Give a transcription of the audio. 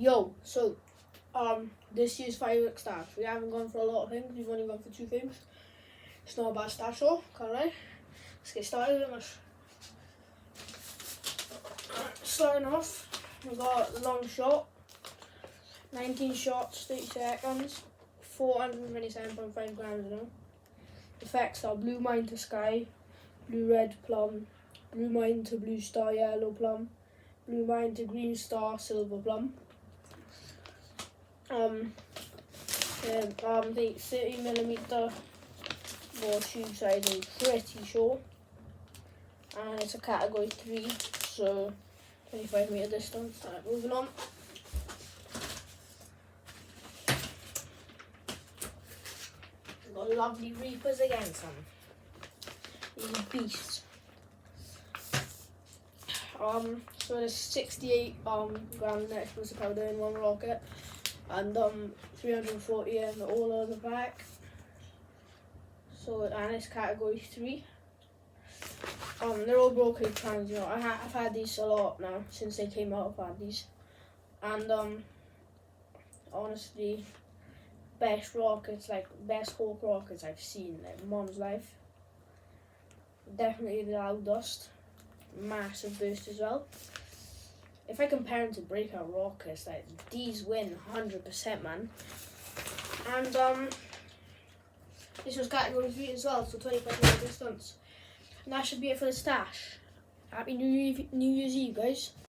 Yo, so this year's Firework stash. We haven't gone for a lot of things, we've only gone for 2 things. It's not a bad stash though, can't lie. Let's get started with it. Starting off, we got the long shot, 19 shots, 30 seconds, 427.5 grams in them. Effects are blue mine to sky, blue red plum, blue mine to blue star yellow plum, blue mine to green star silver plum. The 30mm ball tube size I'm pretty sure, and it's a category 3, so 25-meter distance. Alright, moving on. We've got lovely reapers again, son. These beasts. So there's 68 gram net explosive powder in one rocket, and 340 in all of the pack. So, and it's category 3. They're all broken crowns, you know. I've had these a lot now since they came out. I've had these, and honestly, best Hawk rockets I've seen, like mom's life. Definitely the loudest, massive boost as well. If I compare them to breakout rockets, like these win 100%, man. And this was category 3 as well, so 25-meter distance. And that should be it for the stash. Happy New Year's Eve, guys.